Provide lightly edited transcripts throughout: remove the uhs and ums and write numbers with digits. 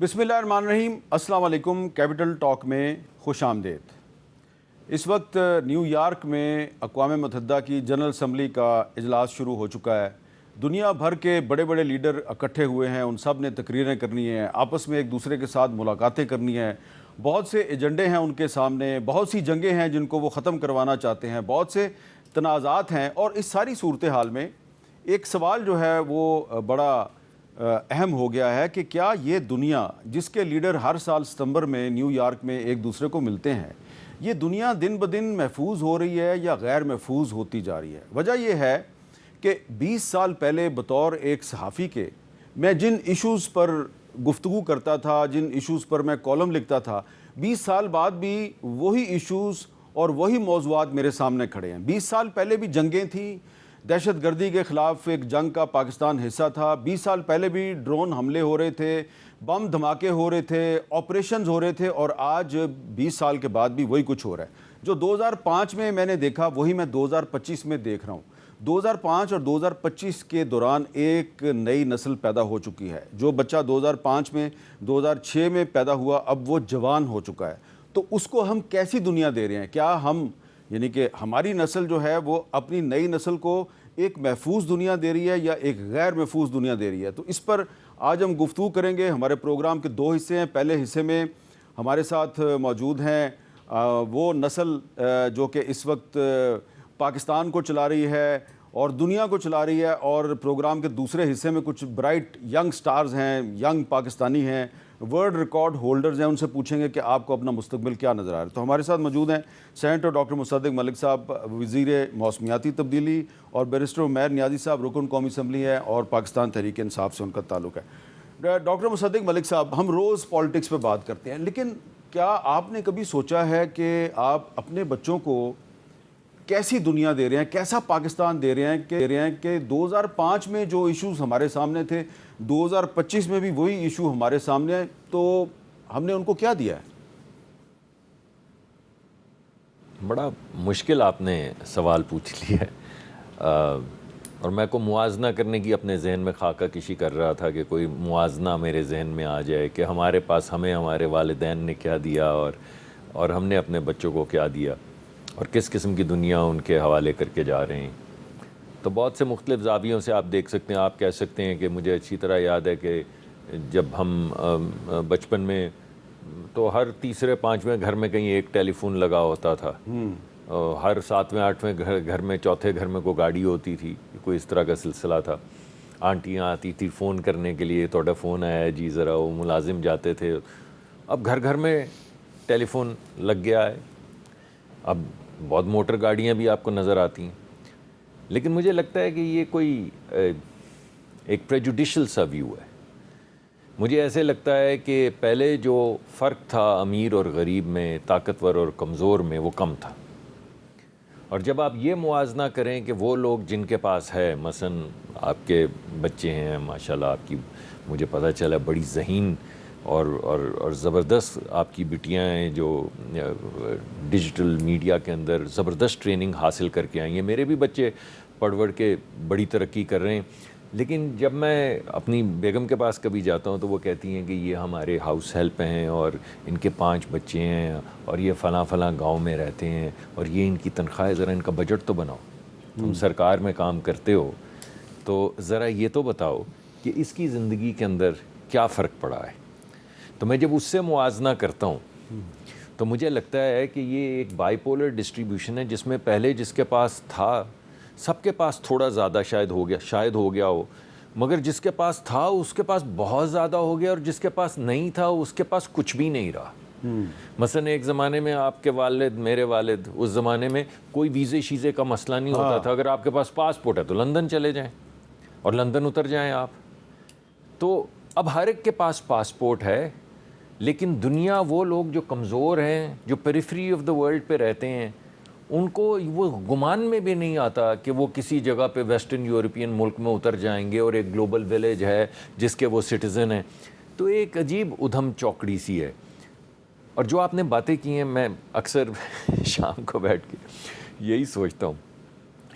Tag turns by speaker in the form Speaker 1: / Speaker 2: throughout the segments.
Speaker 1: بسم اللہ الرحمن الرحیم۔ السلام علیکم۔ کیپٹل ٹاک میں خوش آمدید۔ اس وقت نیو یارک میں اقوام متحدہ کی جنرل اسمبلی کا اجلاس شروع ہو چکا ہے۔ دنیا بھر کے بڑے بڑے لیڈر اکٹھے ہوئے ہیں، ان سب نے تقریریں کرنی ہیں، آپس میں ایک دوسرے کے ساتھ ملاقاتیں کرنی ہیں، بہت سے ایجنڈے ہیں ان کے سامنے، بہت سی جنگیں ہیں جن کو وہ ختم کروانا چاہتے ہیں، بہت سے تنازعات ہیں۔ اور اس ساری صورتحال میں ایک سوال جو ہے وہ بڑا اہم ہو گیا ہے کہ کیا یہ دنیا جس کے لیڈر ہر سال ستمبر میں نیو یارک میں ایک دوسرے کو ملتے ہیں، یہ دنیا دن بدن محفوظ ہو رہی ہے یا غیر محفوظ ہوتی جا رہی ہے؟ وجہ یہ ہے کہ 20 سال پہلے بطور ایک صحافی کے میں جن ایشوز پر گفتگو کرتا تھا، جن ایشوز پر میں کالم لکھتا تھا، 20 سال بعد بھی وہی ایشوز اور وہی موضوعات میرے سامنے کھڑے ہیں۔ 20 سال پہلے بھی جنگیں تھیں، دہشت گردی کے خلاف ایک جنگ کا پاکستان حصہ تھا۔ 20 سال پہلے بھی ڈرون حملے ہو رہے تھے، بم دھماکے ہو رہے تھے، آپریشنز ہو رہے تھے، اور آج 20 سال کے بعد بھی وہی کچھ ہو رہا ہے۔ جو 2005 میں نے دیکھا وہی میں 2025 میں دیکھ رہا ہوں۔ 2005 اور 2025 کے دوران ایک نئی نسل پیدا ہو چکی ہے۔ جو بچہ 2005 میں 2006 میں پیدا ہوا اب وہ جوان ہو چکا ہے۔ تو اس کو ہم کیسی دنیا دے رہے ہیں؟ کیا ہم یعنی کہ ہماری نسل جو ہے وہ اپنی نئی نسل کو ایک محفوظ دنیا دے رہی ہے یا ایک غیر محفوظ دنیا دے رہی ہے؟ تو اس پر آج ہم گفتگو کریں گے۔ ہمارے پروگرام کے 2 حصے ہیں۔ پہلے حصے میں ہمارے ساتھ موجود ہیں وہ نسل جو کہ اس وقت پاکستان کو چلا رہی ہے اور دنیا کو چلا رہی ہے، اور پروگرام کے دوسرے حصے میں کچھ برائٹ ینگ سٹارز ہیں، ینگ پاکستانی ہیں، ورلڈ ریکارڈ ہولڈرز ہیں۔ ان سے پوچھیں گے کہ آپ کو اپنا مستقبل کیا نظر آ رہا ہے۔ تو ہمارے ساتھ موجود ہیں سینیٹر ڈاکٹر مصدق ملک صاحب، وزیر موسمیاتی تبدیلی، اور بیرسٹر عمیر نیازی صاحب، رکن قومی اسمبلی ہے اور پاکستان تحریک انصاف سے ان کا تعلق ہے۔ ڈاکٹر مصدق ملک صاحب، ہم روز پالیٹکس پہ بات کرتے ہیں، لیکن کیا آپ نے کبھی سوچا ہے کہ آپ اپنے بچوں کو کیسی دنیا دے رہے ہیں، کیسا پاکستان دے رہے ہیں کہ 2005 میں جو ایشوز ہمارے سامنے تھے 2025 میں بھی وہی ایشو ہمارے سامنے ہیں، تو ہم نے ان کو کیا دیا ہے؟
Speaker 2: بڑا مشکل آپ نے سوال پوچھ لیا ہے، اور میں کو موازنہ کرنے کی اپنے ذہن میں خاکہ کشی کر رہا تھا کہ کوئی موازنہ میرے ذہن میں آ جائے کہ ہمارے پاس ہمیں ہمارے والدین نے کیا دیا اور ہم نے اپنے بچوں کو کیا دیا، اور کس قسم کی دنیا ان کے حوالے کر کے جا رہے ہیں۔ تو بہت سے مختلف زاویوں سے آپ دیکھ سکتے ہیں۔ آپ کہہ سکتے ہیں کہ مجھے اچھی طرح یاد ہے کہ جب ہم بچپن میں تو ہر تیسرے 5ویں گھر میں کہیں ایک ٹیلی فون لگا ہوتا تھا، ہر 7ویں 8ویں گھر میں، چوتھے گھر میں کوئی گاڑی ہوتی تھی، کوئی اس طرح کا سلسلہ تھا۔ آنٹیاں آتی تھی فون کرنے کے لیے، توڑا فون آیا ہے جی ذرا، وہ ملازم جاتے تھے۔ اب گھر گھر میں ٹیلی فون لگ گیا ہے، اب بہت موٹر گاڑیاں بھی آپ کو نظر آتی ہیں۔ لیکن مجھے لگتا ہے کہ یہ کوئی ایک پریجوڈیشل سا ویو ہے۔ مجھے ایسے لگتا ہے کہ پہلے جو فرق تھا امیر اور غریب میں، طاقتور اور کمزور میں، وہ کم تھا۔ اور جب آپ یہ موازنہ کریں کہ وہ لوگ جن کے پاس ہے، مثلا آپ کے بچے ہیں ماشاءاللہ، آپ کی مجھے پتہ چلا بڑی ذہین اور زبردست آپ کی بٹیاں ہیں جو ڈیجیٹل میڈیا کے اندر زبردست ٹریننگ حاصل کر کے آئی ہیں۔ میرے بھی بچے پڑھ وڑھ کے بڑی ترقی کر رہے ہیں، لیکن جب میں اپنی بیگم کے پاس کبھی جاتا ہوں تو وہ کہتی ہیں کہ یہ ہمارے ہاؤس ہیلپ ہیں اور ان کے 5 بچے ہیں اور یہ فلاں فلاں گاؤں میں رہتے ہیں اور یہ ان کی تنخواہ، ذرا ان کا بجٹ تو بناؤ، تم سرکار میں کام کرتے ہو تو ذرا یہ تو بتاؤ کہ اس کی زندگی کے اندر کیا فرق پڑا ہے۔ تو میں جب اس سے موازنہ کرتا ہوں تو مجھے لگتا ہے کہ یہ ایک بائی پولر ڈسٹریبیوشن ہے، جس میں پہلے جس کے پاس تھا، سب کے پاس تھوڑا زیادہ شاید ہو گیا ہو، مگر جس کے پاس تھا اس کے پاس بہت زیادہ ہو گیا، اور جس کے پاس نہیں تھا اس کے پاس کچھ بھی نہیں رہا۔ مثلا ایک زمانے میں آپ کے والد، میرے والد، اس زمانے میں کوئی ویزے شیزے کا مسئلہ نہیں ہوتا تھا۔ اگر آپ کے پاس پاسپورٹ ہے تو لندن چلے جائیں اور لندن اتر جائیں آپ۔ تو اب ہر ایک کے پاس پاسپورٹ ہے، لیکن دنیا، وہ لوگ جو کمزور ہیں، جو پیریفری آف دا ورلڈ پہ رہتے ہیں، ان کو وہ گمان میں بھی نہیں آتا کہ وہ کسی جگہ پہ ویسٹرن یورپین ملک میں اتر جائیں گے اور ایک گلوبل ویلیج ہے جس کے وہ سٹیزن ہیں۔ تو ایک عجیب ادھم چوکڑی سی ہے۔ اور جو آپ نے باتیں کی ہیں، میں اکثر شام کو بیٹھ کے یہی سوچتا ہوں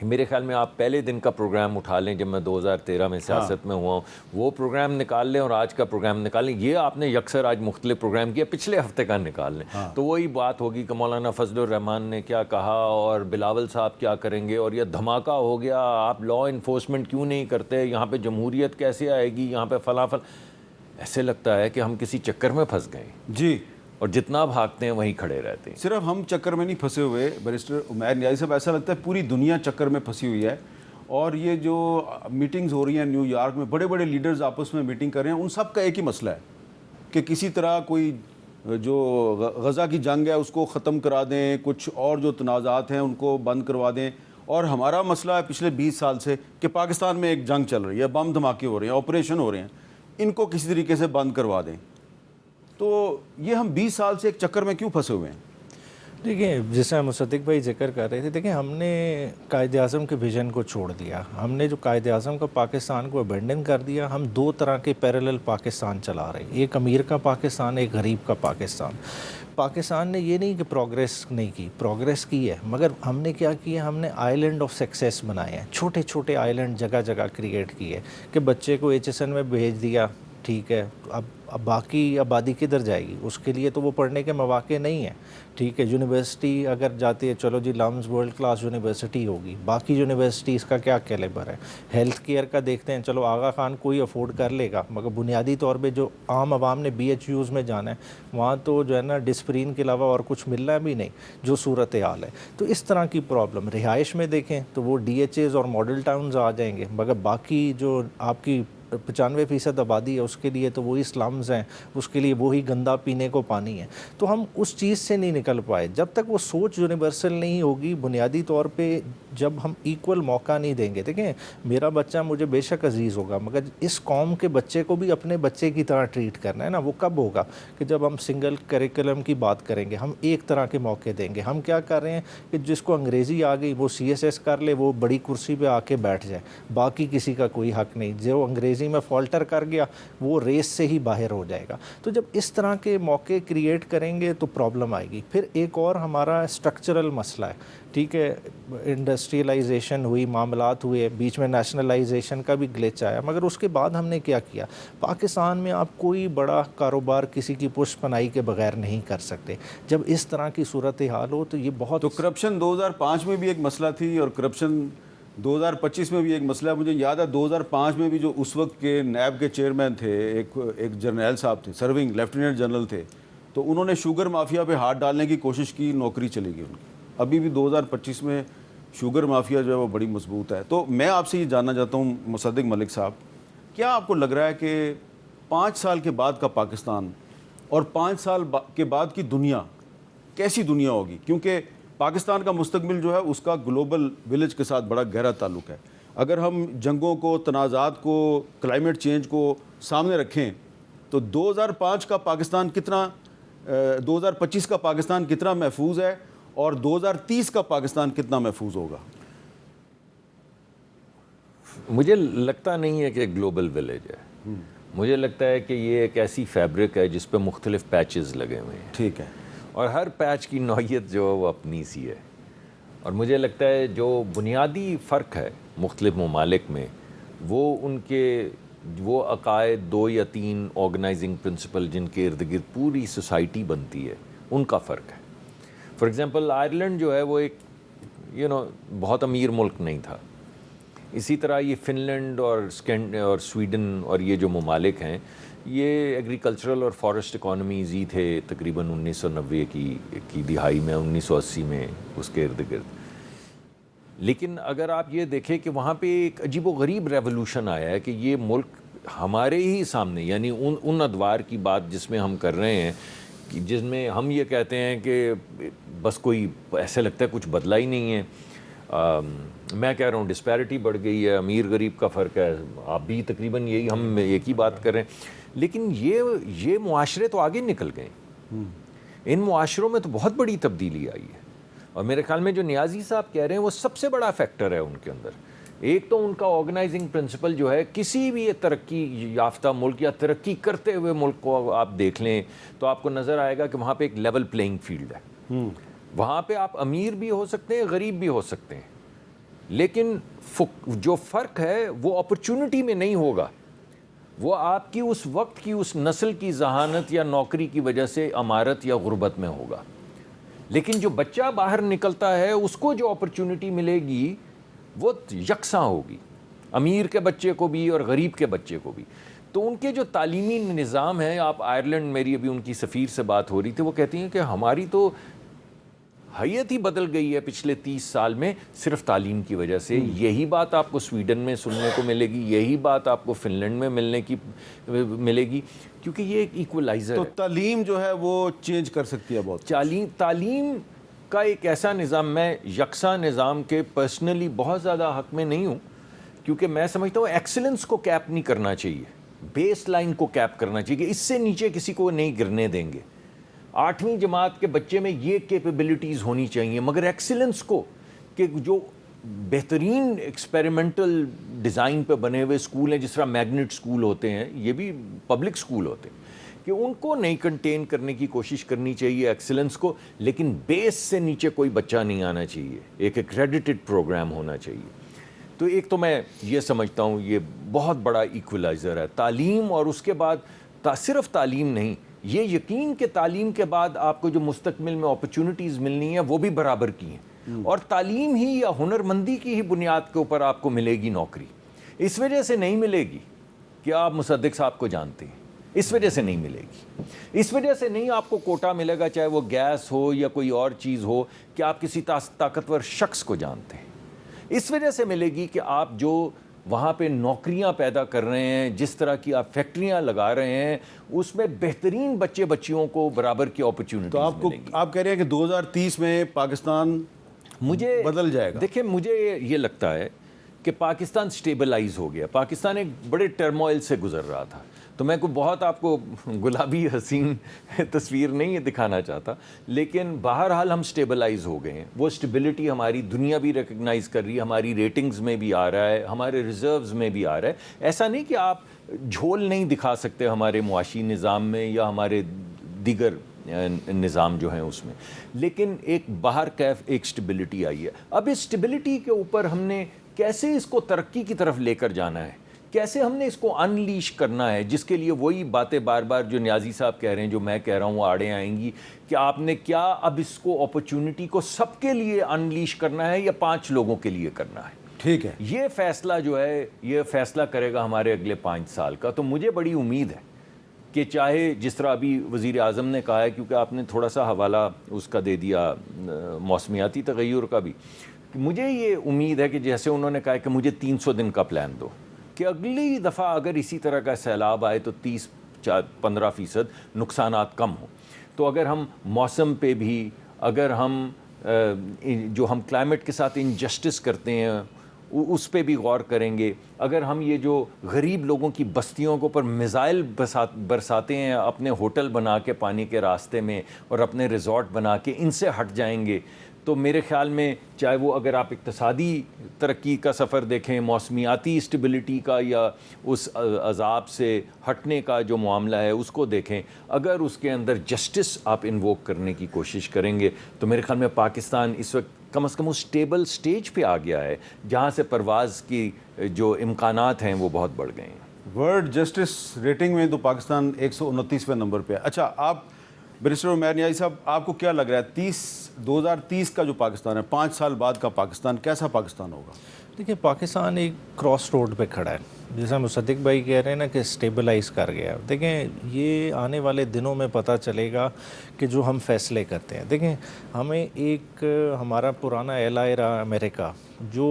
Speaker 2: میرے خیال میں آپ پہلے دن کا پروگرام اٹھا لیں جب میں 2013 میں سیاست میں ہوا ہوں، وہ پروگرام نکال لیں اور آج کا پروگرام نکال لیں. یہ آپ نے یکسر آج مختلف پروگرام کیا، پچھلے ہفتے کا نکال لیں تو وہی بات ہوگی کہ مولانا فضل الرحمان نے کیا کہا اور بلاول صاحب کیا کریں گے، اور یہ دھماکہ ہو گیا، آپ لا انفورسمنٹ کیوں نہیں کرتے، یہاں پہ جمہوریت کیسے آئے گی، یہاں پہ فلاں ایسے لگتا ہے کہ ہم کسی چکر میں پھنس گئے
Speaker 1: جی،
Speaker 2: اور جتنا بھاگتے ہیں وہیں کھڑے رہتے ہیں.
Speaker 1: صرف ہم چکر میں نہیں پھنسے ہوئے بیرسٹر عمیر نیازی صاحب، ایسا لگتا ہے پوری دنیا چکر میں پھنسی ہوئی ہے. اور یہ جو میٹنگز ہو رہی ہیں نیو یارک میں، بڑے بڑے لیڈرز آپس میں میٹنگ کر رہے ہیں، ان سب کا ایک ہی مسئلہ ہے کہ کسی طرح کوئی جو غزہ کی جنگ ہے اس کو ختم کرا دیں، کچھ اور جو تنازعات ہیں ان کو بند کروا دیں. اور ہمارا مسئلہ ہے پچھلے 20 سال سے کہ پاکستان میں ایک جنگ چل رہی ہے، بم دھماکے ہو رہے ہیں، آپریشن ہو رہے ہیں، ان کو کسی طریقے سے بند کروا دیں. تو یہ ہم 20 سال سے ایک چکر میں کیوں پھنسے ہوئے ہیں؟
Speaker 3: دیکھیں، جیسے مصدق بھائی ذکر کر رہے تھے، دیکھیں ہم نے قائد اعظم کے ویژن کو چھوڑ دیا. ہم نے جو قائد اعظم کا پاکستان کو ابینڈن کر دیا. ہم دو طرح کے پیرالل پاکستان چلا رہے ہیں، ایک امیر کا پاکستان، ایک غریب کا پاکستان. پاکستان نے یہ نہیں کہ پروگریس نہیں کی، پروگریس کی ہے، مگر ہم نے کیا کیا، ہم نے آئیلینڈ آف سکسیس بنائے ہیں. چھوٹے چھوٹے آئیلینڈ جگہ جگہ کریٹ کیے کہ بچے کو HSN میں بھیج دیا، ٹھیک ہے، اب باقی آبادی کدھر جائے گی، اس کے لیے تو وہ پڑھنے کے مواقع نہیں ہیں. ٹھیک ہے، یونیورسٹی اگر جاتی ہے، چلو جی لمز ورلڈ کلاس یونیورسٹی ہوگی، باقی یونیورسٹیز کا کیا کیلیبر ہے. ہیلتھ کیئر کا دیکھتے ہیں، چلو آغا خان کوئی افورڈ کر لے گا، مگر بنیادی طور پہ جو عام عوام نے BHUs میں جانا ہے وہاں تو جو ہے نا ڈسپرین کے علاوہ اور کچھ ملنا بھی نہیں، جو صورتحال ہے. تو اس طرح کی پرابلم. رہائش میں دیکھیں تو وہ DHAs اور ماڈل ٹاؤنز آ جائیں گے، مگر باقی جو آپ کی 95% آبادی ہے اس کے لیے تو وہی سلمز ہیں، اس کے لیے وہی گندا پینے کو پانی ہے. تو ہم اس چیز سے نہیں نکل پائے. جب تک وہ سوچ یونیورسل نہیں ہوگی، بنیادی طور پہ جب ہم ایکول موقع نہیں دیں گے. دیکھیں، میرا بچہ مجھے بے شک عزیز ہوگا، مگر اس قوم کے بچے کو بھی اپنے بچے کی طرح ٹریٹ کرنا ہے نا. وہ کب ہوگا کہ جب ہم سنگل کریکولم کی بات کریں گے، ہم ایک طرح کے موقع دیں گے. ہم کیا کر رہے ہیں کہ جس کو انگریزی آ گئی وہ CSS کر لے، وہ بڑی کرسی پہ آ کے بیٹھ جائے، باقی کسی کا کوئی حق نہیں. جو انگریزی میں فالٹر کر گیا وہ ریس سے ہی باہر ہو جائے گا. تو جب اس طرح کے موقع کریٹ کریں گے تو پرابلم آئے گی. پھر ایک اور ہمارا اسٹرکچرل مسئلہ ہے. ٹھیک ہے، انڈسٹریلائزیشن ہوئی، معاملات ہوئے، بیچ میں نیشنلائزیشن کا بھی گلچ آیا، مگر اس کے بعد ہم نے کیا کیا. پاکستان میں آپ کوئی بڑا کاروبار کسی کی پشت پناہی کے بغیر نہیں کر سکتے. جب اس طرح کی صورتحال ہو تو یہ بہت.
Speaker 1: تو کرپشن 2005 میں بھی ایک مسئلہ تھی اور کرپشن 2025 میں بھی ایک مسئلہ ہے. مجھے یاد ہے 2005 میں بھی جو اس وقت کے نیب کے چیئرمین تھے، ایک جرنیل صاحب تھے، سرونگ لیفٹیننٹ جنرل تھے، تو انہوں نے شوگر مافیا پہ ہاتھ ڈالنے کی کوشش کی، نوکری چلی گئی ان کی. ابھی بھی 2025 میں شوگر مافیا جو ہے وہ بڑی مضبوط ہے. تو میں آپ سے یہ جاننا چاہتا ہوں مصدق ملک صاحب، کیا آپ کو لگ رہا ہے کہ 5 سال کے بعد کا پاکستان اور 5 سال کے بعد کی دنیا کیسی دنیا ہوگی؟ کیونکہ پاکستان کا مستقبل جو ہے اس کا گلوبل ولیج کے ساتھ بڑا گہرا تعلق ہے. اگر ہم جنگوں کو، تنازعات کو، کلائمیٹ چینج کو سامنے رکھیں تو 2005 کا پاکستان کتنا، 2025 کا پاکستان کتنا محفوظ ہے اور 2030 کا پاکستان کتنا محفوظ ہوگا؟
Speaker 2: مجھے لگتا نہیں ہے کہ گلوبل ولیج ہے. مجھے لگتا ہے کہ یہ ایک ایسی فیبرک ہے جس پہ مختلف پیچز لگے ہوئے ہیں.
Speaker 1: ٹھیک ہے.
Speaker 2: اور ہر پیچ کی نوعیت جو ہے وہ اپنی سی ہے. اور مجھے لگتا ہے جو بنیادی فرق ہے مختلف ممالک میں، وہ ان کے وہ عقائد، 2 یا 3 آرگنائزنگ پرنسپل جن کے ارد گرد پوری سوسائٹی بنتی ہے، ان کا فرق ہے. فار ایگزامپل آئرلینڈ جو ہے وہ ایک بہت امیر ملک نہیں تھا. اسی طرح یہ فن لینڈ اور سویڈن اور یہ جو ممالک ہیں، یہ ایگریکلچرل اور فارسٹ اکانومیز ہی تھے تقریباً 1990 کی دہائی میں، 1980 میں اس کے ارد گرد. لیکن اگر آپ یہ دیکھیں کہ وہاں پہ ایک عجیب و غریب ریولوشن آیا ہے کہ یہ ملک ہمارے ہی سامنے، یعنی ان ادوار کی بات جس میں ہم کر رہے ہیں، جس میں ہم یہ کہتے ہیں کہ بس کوئی ایسے لگتا ہے کچھ بدلا ہی نہیں ہے. میں کہہ رہا ہوں ڈسپیرٹی بڑھ گئی ہے، امیر غریب کا فرق ہے. آپ بھی تقریباً ہم ایک ہی بات کر رہے ہیں. لیکن یہ معاشرے تو آگے نکل گئے. ان معاشروں میں تو بہت بڑی تبدیلی آئی ہے. اور میرے خیال میں جو نیازی صاحب کہہ رہے ہیں وہ سب سے بڑا فیکٹر ہے ان کے اندر. ایک تو ان کا آرگنائزنگ پرنسپل جو ہے، کسی بھی ترقی یافتہ ملک یا ترقی کرتے ہوئے ملک کو آپ دیکھ لیں تو آپ کو نظر آئے گا کہ وہاں پہ ایک لیول پلینگ فیلڈ ہے. وہاں پہ آپ امیر بھی ہو سکتے ہیں، غریب بھی ہو سکتے ہیں. لیکن جو فرق ہے وہ اپرچونٹی میں نہیں ہوگا، وہ آپ کی اس وقت کی اس نسل کی ذہانت یا نوکری کی وجہ سے امارت یا غربت میں ہوگا۔ لیکن جو بچہ باہر نکلتا ہے اس کو جو اپرچونٹی ملے گی وہ یکساں ہوگی، امیر کے بچے کو بھی اور غریب کے بچے کو بھی۔ تو ان کے جو تعلیمی نظام ہے، آپ آئرلینڈ، میری ابھی ان کی سفیر سے بات ہو رہی تھی، وہ کہتی ہیں کہ ہماری تو حیت ہی بدل گئی ہے پچھلے 30 سال میں صرف تعلیم کی وجہ سے۔ یہی بات آپ کو سویڈن میں سننے کو ملے گی، یہی بات آپ کو فن لینڈ میں ملے گی، کیونکہ یہ ایک ایکولائزر
Speaker 1: تو
Speaker 2: ہے۔
Speaker 1: تعلیم جو ہے وہ چینج کر سکتی ہے بہت۔
Speaker 2: تعلیم کا ایک ایسا نظام، میں یکساں نظام کے پرسنلی بہت زیادہ حق میں نہیں ہوں، کیونکہ میں سمجھتا ہوں ایکسلنس کو کیپ نہیں کرنا چاہیے، بیس لائن کو کیپ کرنا چاہیے کہ اس سے نیچے کسی کو نہیں گرنے دیں گے۔ 8ویں جماعت کے بچے میں یہ کیپیبلٹیز ہونی چاہیے، مگر ایکسلنس کو، کہ جو بہترین ایکسپیریمنٹل ڈیزائن پہ بنے ہوئے اسکول ہیں، جس طرح میگنٹ اسکول ہوتے ہیں، یہ بھی پبلک اسکول ہوتے ہیں، کہ ان کو نہیں کنٹین کرنے کی کوشش کرنی چاہیے ایکسلنس کو، لیکن بیس سے نیچے کوئی بچہ نہیں آنا چاہیے، ایک ایکریڈیٹڈ پروگرام ہونا چاہیے۔ تو ایک تو میں یہ سمجھتا ہوں یہ بہت بڑا ایکولائزر ہے تعلیم، اور اس کے بعد صرف تعلیم نہیں، یہ یقین کہ تعلیم کے بعد آپ کو جو مستقبل میں اپرچونٹیز ملنی ہیں وہ بھی برابر کی ہیں، اور تعلیم ہی یا ہنرمندی کی ہی بنیاد کے اوپر آپ کو ملے گی نوکری۔ اس وجہ سے نہیں ملے گی کہ آپ مصدق صاحب کو جانتے ہیں، اس وجہ سے نہیں ملے گی، اس وجہ سے نہیں آپ کو کوٹا ملے گا، چاہے وہ گیس ہو یا کوئی اور چیز ہو، کہ آپ کسی طاقتور شخص کو جانتے ہیں۔ اس وجہ سے ملے گی کہ آپ جو وہاں پہ نوکریاں پیدا کر رہے ہیں، جس طرح کی آپ فیکٹریاں لگا رہے ہیں، اس میں بہترین بچیوں کو برابر کی اپرچونٹی۔
Speaker 1: تو آپ کہہ رہے ہیں کہ 2030 میں پاکستان بدل جائے گا؟
Speaker 2: دیکھیں، مجھے یہ لگتا ہے کہ پاکستان سٹیبلائز ہو گیا۔ پاکستان ایک بڑے ٹرموائل سے گزر رہا تھا، تو میں کوئی بہت آپ کو گلابی حسین تصویر نہیں دکھانا چاہتا، لیکن بہرحال ہم سٹیبلائز ہو گئے ہیں۔ وہ سٹیبلٹی ہماری دنیا بھی ریکگنائز کر رہی ہے، ہماری ریٹنگز میں بھی آ رہا ہے، ہمارے ریزروز میں بھی آ رہا ہے۔ ایسا نہیں کہ آپ جھول نہیں دکھا سکتے ہمارے معاشی نظام میں یا ہمارے دیگر نظام جو ہیں اس میں، لیکن ایک باہر کیف ایک سٹیبلٹی آئی ہے۔ اب اس سٹیبلٹی کے اوپر ہم نے کیسے اس کو ترقی کی طرف لے کر جانا ہے، کیسے ہم نے اس کو انلیش کرنا ہے، جس کے لیے وہی باتیں بار بار جو نیازی صاحب کہہ رہے ہیں، جو میں کہہ رہا ہوں، وہ آڑے آئیں گی کہ آپ نے کیا اب اس کو اپرچونٹی کو سب کے لیے انلیش کرنا ہے یا 5 لوگوں کے لیے کرنا ہے۔
Speaker 1: ٹھیک ہے،
Speaker 2: یہ فیصلہ جو ہے، یہ فیصلہ کرے گا ہمارے اگلے 5 سال کا۔ تو مجھے بڑی امید ہے کہ چاہے جس طرح ابھی وزیر اعظم نے کہا ہے، کیونکہ آپ نے تھوڑا سا حوالہ اس کا دے دیا موسمیاتی تغیر کا بھی، مجھے یہ امید ہے کہ جیسے انہوں نے کہا کہ مجھے 300 دن کا پلان دو، کہ اگلی دفعہ اگر اسی طرح کا سیلاب آئے تو 30-15% نقصانات کم ہوں۔ تو اگر ہم موسم پہ بھی، اگر ہم جو ہم کلائمیٹ کے ساتھ انجسٹس کرتے ہیں اس پہ بھی غور کریں گے، اگر ہم یہ جو غریب لوگوں کی بستیوں کے اوپر میزائل برساتے ہیں اپنے ہوٹل بنا کے پانی کے راستے میں اور اپنے ریزورٹ بنا کے، ان سے ہٹ جائیں گے، تو میرے خیال میں چاہے وہ اگر آپ اقتصادی ترقی کا سفر دیکھیں، موسمیاتی اسٹیبلٹی کا، یا اس عذاب سے ہٹنے کا جو معاملہ ہے اس کو دیکھیں، اگر اس کے اندر جسٹس آپ انووک کرنے کی کوشش کریں گے، تو میرے خیال میں پاکستان اس وقت کم از کم اس اسٹیبل سٹیج پہ آ گیا ہے جہاں سے پرواز کی جو امکانات ہیں وہ بہت بڑھ گئے ہیں۔
Speaker 1: ورلڈ جسٹس ریٹنگ میں تو پاکستان 129ویں نمبر پہ ہے۔ اچھا، آپ بیرسٹر عمیر نیازی صاحب، آپ کو کیا لگ رہا ہے 2030 کا جو پاکستان ہے، 5 سال بعد کا پاکستان کیسا پاکستان ہوگا؟
Speaker 3: دیکھیں، پاکستان ایک کراس روڈ پہ کھڑا ہے، جیسا مصدق بھائی کہہ رہے ہیں نا کہ سٹیبلائز کر گیا۔ دیکھیں، یہ آنے والے دنوں میں پتہ چلے گا کہ جو ہم فیصلے کرتے ہیں، دیکھیں ہمیں ایک ہمارا پرانا ایلائی رہا امریکہ، جو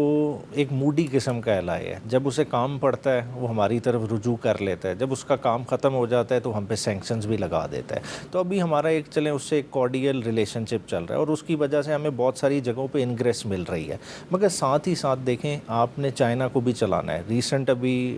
Speaker 3: ایک موڈی قسم کا ایلائی ہے، جب اسے کام پڑتا ہے وہ ہماری طرف رجوع کر لیتا ہے، جب اس کا کام ختم ہو جاتا ہے تو ہم پہ سینکشنز بھی لگا دیتا ہے۔ تو ابھی ہمارا ایک چلیں اس سے ایک کارڈیل ریلیشن شپ چل رہا ہے، اور اس کی وجہ سے ہمیں بہت ساری جگہوں پہ انگریس مل رہی ہے، مگر ساتھ ہی ساتھ دیکھیں آپ نے چائنا کو بھی چلانا ہے۔ ریسنٹ ابھی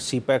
Speaker 3: CPEC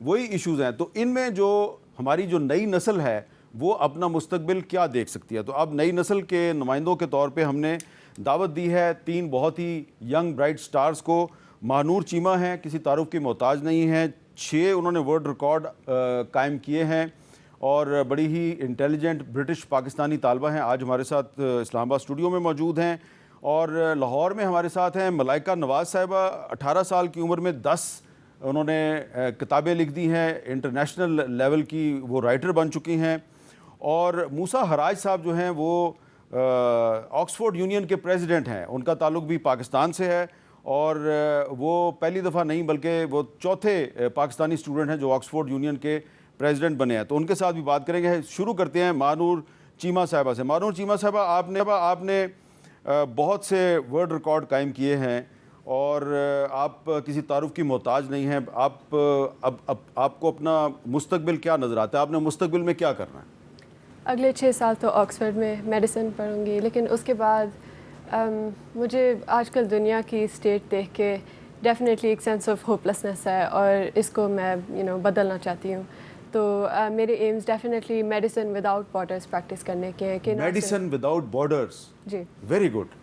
Speaker 1: وہی ایشوز ہیں. تو ان میں جو ہماری جو نئی نسل ہے وہ اپنا مستقبل کیا دیکھ سکتی ہے؟ تو اب نئی نسل کے نمائندوں کے طور پہ ہم نے دعوت دی ہے 3 بہت ہی ینگ برائٹ سٹارز کو. ماہنور چیمہ ہیں, کسی تعارف کی محتاج نہیں ہیں, 6 انہوں نے ورلڈ ریکارڈ قائم کیے ہیں اور بڑی ہی انٹیلیجنٹ برٹش پاکستانی طالبہ ہیں. آج ہمارے ساتھ اسلام آباد اسٹوڈیو میں موجود ہیں. اور لاہور میں ہمارے ساتھ ہیں ملائکہ نواز صاحبہ, 18 سال کی عمر میں 10 انہوں نے کتابیں لکھ دی ہیں, انٹرنیشنل لیول کی وہ رائٹر بن چکی ہیں. اور موسیٰ حراج صاحب جو ہیں وہ آکسفورڈ یونین کے پریزیڈنٹ ہیں, ان کا تعلق بھی پاکستان سے ہے اور وہ پہلی دفعہ نہیں بلکہ وہ چوتھے پاکستانی اسٹوڈنٹ ہیں جو آکسفورڈ یونین کے پریزیڈنٹ بنے ہیں. تو ان کے ساتھ بھی بات کریں گے. شروع کرتے ہیں ماہنور چیمہ صاحبہ سے. ماہنور چیمہ صاحبہ, آپ نے بہت سے ورلڈ ریکارڈ قائم کیے ہیں اور آپ کسی تعارف کی محتاج نہیں ہیں. آپ کو اپنا مستقبل کیا نظر آتا ہے؟ آپ نے مستقبل میں کیا کرنا ہے؟
Speaker 4: اگلے 6 سال تو آکسفورڈ میں میڈیسن پڑھوں گی, لیکن اس کے بعد مجھے آج کل دنیا کی اسٹیٹ دیکھ کے ڈیفینیٹلی ایک سینس آف ہوپلیسنس ہے اور اس کو میں بدلنا چاہتی ہوں. تو میرے aims definitely medicine without borders practice کرنے کے ہیں کہ
Speaker 1: میڈیسن وداؤٹ بارڈرز,
Speaker 4: جی
Speaker 1: ویری گڈ.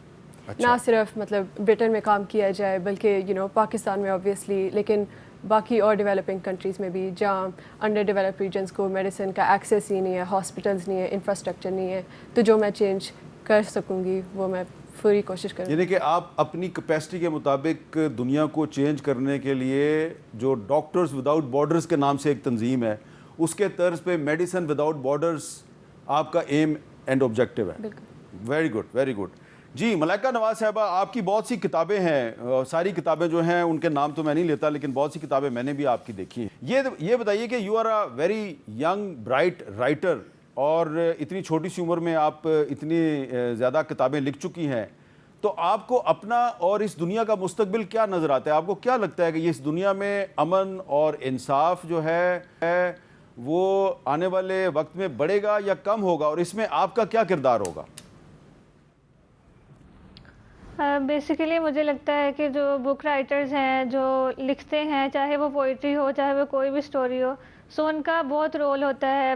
Speaker 4: نہ صرف مطلب برٹن میں کام کیا جائے بلکہ پاکستان میں آبویسلی, لیکن باقی اور ڈیولپنگ کنٹریز میں بھی جہاں انڈر ڈیولپ ریجنس کو میڈیسن کا ایکسیس ہی نہیں ہے, ہاسپٹلز نہیں ہے, انفراسٹرکچر نہیں ہے, تو جو میں چینج کر سکوں گی وہ میں پوری کوشش کروں.
Speaker 1: یعنی کہ آپ اپنی کیپیسٹی کے مطابق دنیا کو چینج کرنے کے لیے جو ڈاکٹرز وداؤٹ بارڈرز کے نام سے ایک تنظیم ہے اس کے طرز پہ میڈیسن وداؤٹ بارڈرز آپ کا ایم اینڈ آبجیکٹیو ہے. Very good, very good. جی ملائکہ نواز صاحبہ, آپ کی بہت سی کتابیں ہیں, ساری کتابیں جو ہیں ان کے نام تو میں نہیں لیتا لیکن بہت سی کتابیں میں نے بھی آپ کی دیکھی ہیں. یہ بتائیے کہ you are a very young bright writer اور اتنی چھوٹی سی عمر میں آپ اتنی زیادہ کتابیں لکھ چکی ہیں, تو آپ کو اپنا اور اس دنیا کا مستقبل کیا نظر آتا ہے؟ آپ کو کیا لگتا ہے کہ اس دنیا میں امن اور انصاف جو ہے وہ آنے والے وقت میں بڑھے گا یا کم ہوگا, اور اس میں آپ کا کیا کردار ہوگا؟
Speaker 5: بیسیکلی مجھے لگتا ہے کہ جو بک رائٹرز ہیں جو لکھتے ہیں, چاہے وہ پوئٹری ہو چاہے وہ کوئی بھی سٹوری ہو, سو ان کا بہت رول ہوتا ہے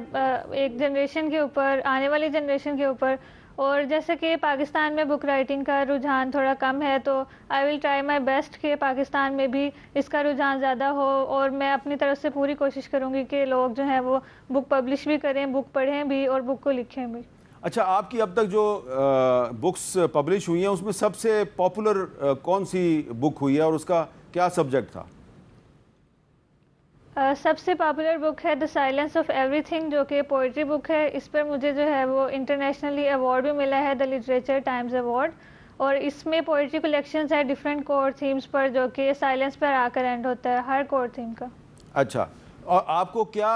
Speaker 5: ایک جنریشن کے اوپر, آنے والی جنریشن کے اوپر. اور جیسے کہ پاکستان میں بک رائٹنگ کا رجحان تھوڑا کم ہے, تو آئی ول ٹرائی مائی بیسٹ کہ پاکستان میں بھی اس کا رجحان زیادہ ہو, اور میں اپنی طرف سے پوری کوشش کروں گی کہ لوگ جو ہیں وہ بک پبلش بھی کریں, بک پڑھیں بھی اور بک کو لکھیں بھی.
Speaker 1: اچھا, آپ کی اب تک جو بکس پبلش ہوئی ہیں اس میں سب سے پاپولر کون سی بک ہوئی ہے اور اس کا کیا سبجیکٹ تھا؟
Speaker 5: سب سے پاپولر بک ہے the silence of every thing, جو کہ پوئٹری بک ہے. اس پر مجھے جو ہے وہ انٹرنیشنلی ایوارڈ بھی ملا ہے, دا لٹریچر ٹائمز ایوارڈ. اور اس میں پوئٹری کلیکشنز ہیں ڈفرینٹ کور تھیمز پر, جو کہ سائلنس پر آ کر اینڈ ہوتا ہے ہر کور تھیم کا.
Speaker 1: اچھا, اور آپ کو کیا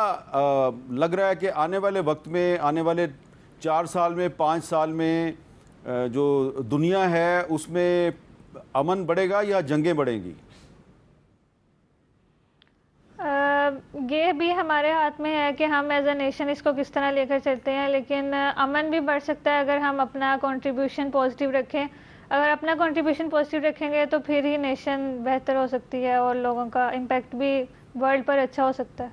Speaker 1: لگ رہا ہے کہ آنے والے وقت میں, آنے والے 4 سال میں, 5 سال میں جو دنیا ہے اس میں امن بڑھے گا یا جنگیں بڑھیں گی؟
Speaker 5: یہ بھی ہمارے ہاتھ میں ہے کہ ہم ایز اے نیشن اس کو کس طرح لے کر چلتے ہیں, لیکن امن بھی بڑھ سکتا ہے اگر ہم اپنا کنٹریبیوشن پازیٹیو رکھیں. اگر اپنا کنٹریبیوشن پازیٹیو رکھیں گے تو پھر ہی نیشن بہتر ہو سکتی ہے اور لوگوں کا امپیکٹ بھی ورلڈ پر اچھا ہو سکتا ہے.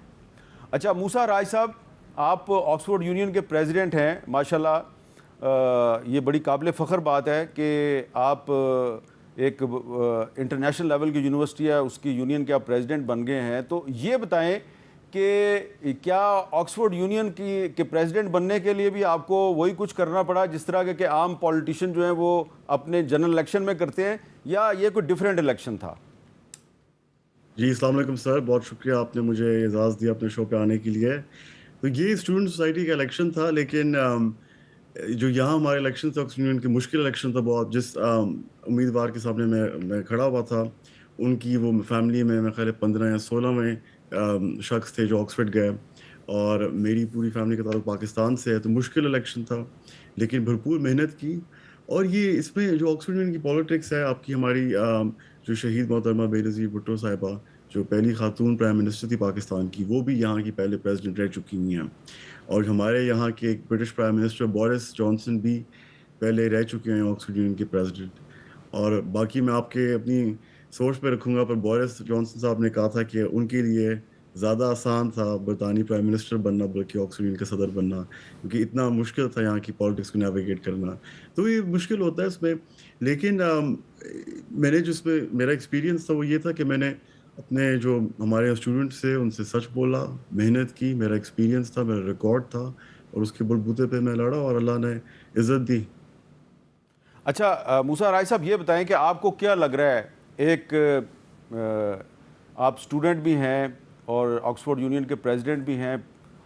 Speaker 1: اچھا موسیٰ حراج صاحب, آپ آکسفورڈ یونین کے پریزیڈنٹ ہیں, ماشاءاللہ یہ بڑی قابل فخر بات ہے کہ آپ ایک انٹرنیشنل لیول کی یونیورسٹی ہے اس کی یونین کے آپ پریزیڈنٹ بن گئے ہیں. تو یہ بتائیں کہ کیا آکسفورڈ یونین کے پریزیڈنٹ بننے کے لیے بھی آپ کو وہی کچھ کرنا پڑا جس طرح کہ عام پولیٹیشین جو ہیں وہ اپنے جنرل الیکشن میں کرتے ہیں, یا یہ کوئی ڈیفرینٹ الیکشن تھا؟
Speaker 6: جی السلام علیکم سر, بہت شکریہ آپ نے مجھے اعزاز دیا اپنے شو پہ آنے کے لیے. تو یہ اسٹوڈنٹ سوسائٹی کا الیکشن تھا, لیکن جو یہاں ہمارے الیکشن تھا آکسفورڈ یونین کے مشکل الیکشن تھا بہت. جس امیدوار کے سامنے میں کھڑا ہوا تھا ان کی وہ فیملی میں میرے خیال 15 یا 16 میں شخص تھے جو آکسفورڈ گئے, اور میری پوری فیملی کا تعلق پاکستان سے ہے. تو مشکل الیکشن تھا لیکن بھرپور محنت کی. اور یہ اس میں جو آکسفورڈ یونین کی پالیٹکس ہے, آپ کی ہماری جو شہید محترمہ بےنظیر بھٹو صاحبہ جو پہلی خاتون پرائم منسٹر تھی پاکستان کی, وہ بھی یہاں کی پہلے پریزیڈنٹ رہ چکی ہوئی ہیں. اور ہمارے یہاں کے ایک British prime minister Boris Johnson بھی پہلے رہ چکے ہیں آکسفورڈ یونین کے پریزیڈنٹ. اور باقی میں آپ کے اپنی سوچ پہ رکھوں گا, پر بورس جانسن صاحب نے کہا تھا کہ ان کے لیے زیادہ آسان تھا برطانوی پرائم منسٹر بننا بلکہ آکسفورڈ یونین کا صدر بننا، کیونکہ اتنا مشکل تھا یہاں کی پالیٹکس کو نیویگیٹ کرنا. تو یہ مشکل ہوتا ہے اس میں. لیکن میں نے جس میں میرا ایکسپیرینس تھا وہ یہ تھا کہ میں نے اپنے جو ہمارے اسٹوڈنٹس تھے ان سے سچ بولا، محنت کی، میرا ایکسپیرینس تھا، میرا ریکارڈ تھا، اور اس کے بلبوتے پہ میں لڑا اور اللہ نے عزت دی.
Speaker 1: اچھا موسیٰ رائے صاحب، یہ بتائیں کہ آپ کو کیا لگ رہا ہے، ایک آپ اسٹوڈنٹ بھی ہیں اور آکسفورڈ یونین کے پریزیڈنٹ بھی ہیں،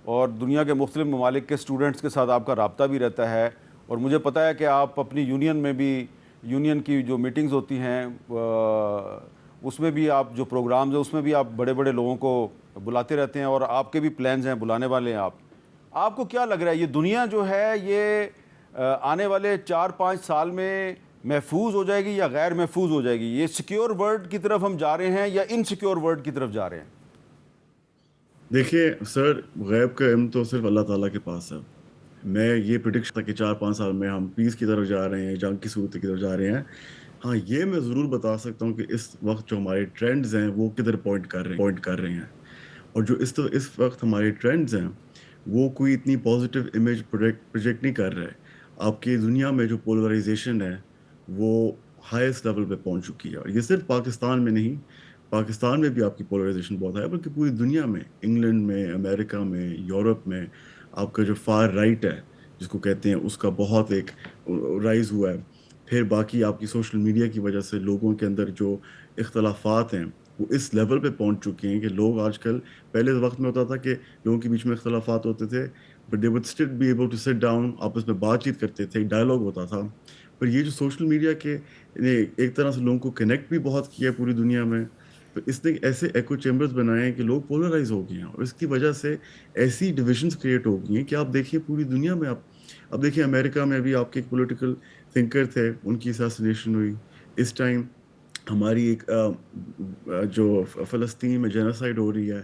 Speaker 1: اور دنیا کے مختلف ممالک کے اسٹوڈنٹس کے ساتھ آپ کا رابطہ بھی رہتا ہے، اور مجھے پتہ ہے کہ آپ اپنی یونین میں بھی، یونین کی جو میٹنگز ہوتی ہیں اس میں بھی آپ جو پروگرامز ہیں اس میں بھی آپ بڑے بڑے لوگوں کو بلاتے رہتے ہیں، اور آپ کے بھی پلانز ہیں، بلانے والے ہیں آپ کو کیا لگ رہا ہے یہ دنیا جو ہے یہ آنے والے 4-5 سال میں محفوظ ہو جائے گی یا غیر محفوظ ہو جائے گی؟ یہ سیکیور ورلڈ کی طرف ہم جا رہے ہیں یا انسیکیور ورلڈ کی طرف جا رہے ہیں؟
Speaker 6: دیکھیے سر، غیب کا علم تو صرف اللہ تعالیٰ کے پاس ہے. میں یہ پریڈکشن تھا کہ 4-5 سال میں ہم پیس کی طرف جا رہے ہیں، جنگ کی صورت کی طرف جا رہے ہیں. ہاں یہ میں ضرور بتا سکتا ہوں کہ اس وقت جو ہمارے ٹرینڈز ہیں وہ کدھر پوائنٹ کر رہے ہیں، اور جو اس وقت ہمارے ٹرینڈز ہیں وہ کوئی اتنی پازیٹیو امیج پروجیکٹ نہیں کر رہے. آپ کی دنیا میں جو پولرائزیشن ہے وہ ہائیسٹ لیول پہ پہنچ چکی ہے، اور یہ صرف پاکستان میں نہیں، پاکستان میں بھی آپ کی پولرائزیشن بہت ہے، بلکہ پوری دنیا میں، انگلینڈ میں، امریکہ میں، یورپ میں آپ کا جو فار رائٹ ہے جس کو کہتے ہیں اس کا بہت ایک رائز ہوا ہے. پھر باقی آپ کی سوشل میڈیا کی وجہ سے لوگوں کے اندر جو اختلافات ہیں وہ اس لیول پہ پہنچ چکے ہیں کہ لوگ آج کل، پہلے وقت میں ہوتا تھا کہ لوگوں کے بیچ میں اختلافات ہوتے تھے but they would still be able to sit down, آپس میں بات چیت کرتے تھے، ڈائلاگ ہوتا تھا. پر یہ جو سوشل میڈیا کے ایک طرح سے لوگوں کو کنیکٹ بھی بہت کیا ہے پوری دنیا میں، تو اس نے ایسے ایکو چیمبرز بنائے ہیں کہ لوگ پولرائز ہو گئے ہیں، اور اس کی وجہ سے ایسی ڈویژنز کریٹ ہو گئی ہیں کہ آپ دیکھیے پوری دنیا میں، اب دیکھیے امریکہ میں بھی آپ کے ایک پولیٹیکل تھنکر تھے، ان کی اساسینیشن ہوئی. اس ٹائم ہماری ایک جو فلسطین میں جینوسائیڈ ہو رہی ہے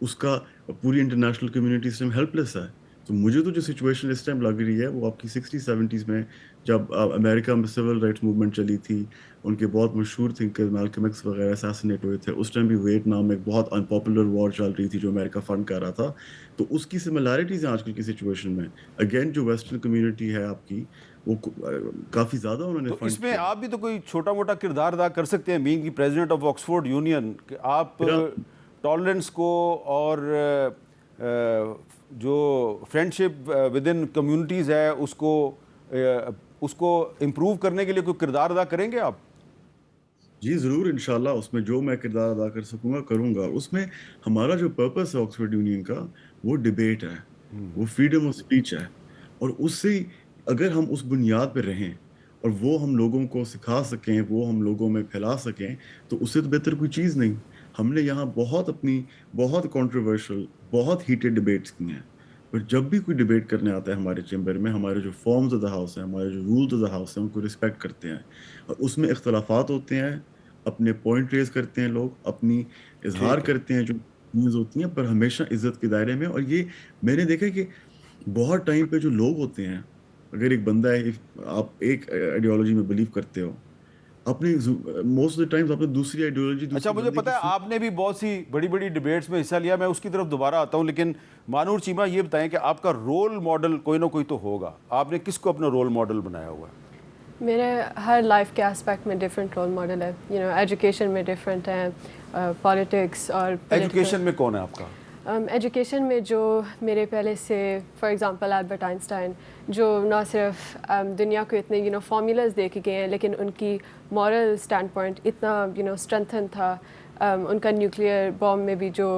Speaker 6: اس کا پوری انٹرنیشنل کمیونٹی اس ٹائم ہیلپ لیس ہے. تو مجھے تو جو سچویشن اس ٹائم لگ رہی ہے وہ آپ کی 60-70s میں جب امریکہ میں سول رائٹس موومنٹ چلی تھی، ان کے بہت مشہور تھنکر میلکم ایکس وغیرہ اساسینیٹ ہوئے تھے. اس ٹائم بھی ویتنام میں ایک بہت انپاپولر وار چل رہی تھی جو امریکہ فنڈ کر رہا تھا. تو اس کی سملیرٹیز ہیں آج کل کی سچویشن میں. اگین جو ویسٹرن کمیونٹی ہے آپ کی وہ کافی زیادہ انہوں نے
Speaker 1: تو
Speaker 6: فنڈ
Speaker 1: اس میں آپ بھی تو کوئی چھوٹا موٹا کردار ادا کر سکتے ہیں، being the president of Oxford union, کہ آپ ٹالرنس کو اور جو friend ship with in communities ہے اس کو امپروو کرنے کے لیے کوئی کردار ادا کریں گے آپ؟
Speaker 6: جی ضرور، انشاءاللہ اس میں جو میں کردار ادا کر سکوں گا کروں گا. اس میں ہمارا جو پرپس ہے آکسفورڈ یونین کا وہ ڈیبیٹ ہے، وہ فریڈم آف اسپیچ ہے، اور اس سے اگر ہم اس بنیاد پہ رہیں اور وہ ہم لوگوں کو سکھا سکیں، وہ ہم لوگوں میں پھیلا سکیں، تو اس سے تو بہتر کوئی چیز نہیں. ہم نے یہاں بہت کنٹروورشل، بہت ہیٹڈ ڈیبیٹس کی ہیں، پر جب بھی کوئی ڈیبیٹ کرنے آتا ہے ہمارے چیمبر میں، ہمارے جو فارمز آف دا ہاؤس ہیں، ہمارے جو رولز آف دا ہاؤس ہیں، ان کو رسپیکٹ کرتے ہیں، اور اس میں اختلافات ہوتے ہیں، اپنے پوائنٹ ریز کرتے ہیں، لوگ اپنی اظہار کرتے ہیں جو نیوز ہوتی ہیں، پر ہمیشہ عزت کے دائرے میں. اور یہ میں نے دیکھا کہ بہت ٹائم پہ جو لوگ ہوتے ہیں، اگر ایک بندہ ہے، آپ ایک آئیڈیالوجی میں بلیو کرتے ہو، اپنی موسٹ آف دا ٹائمز اپنے دوسری آئیڈیالوجی.
Speaker 1: اچھا مجھے پتہ ہے آپ نے بھی بہت سی بڑی بڑی ڈیبیٹس میں حصہ لیا، میں اس کی طرف دوبارہ آتا ہوں، لیکن مانور چیمہ یہ بتائیں کہ آپ کا رول ماڈل کوئی نہ کوئی تو ہوگا، آپ نے کس کو اپنا رول ماڈل بنایا ہوا ہے؟
Speaker 4: میرے ہر لائف کے اسپیکٹ میں ڈفرینٹ رول ماڈل ہے. ایجوکیشن میں ڈفرینٹ ہیں، پالیٹکس اور
Speaker 1: ایجوکیشن میں کون ہے آپ کا؟
Speaker 4: ایجوکیشن میں جو میرے پہلے سے، فار ایگزامپل البرٹ آئنسٹائن، جو نہ صرف دنیا کو اتنے فارمولاز دے کے گئے ہیں، لیکن ان کی مورل اسٹینڈ پوائنٹ اتنا اسٹرینتھن تھا. ان کا نیوکلیئر بام میں بھی جو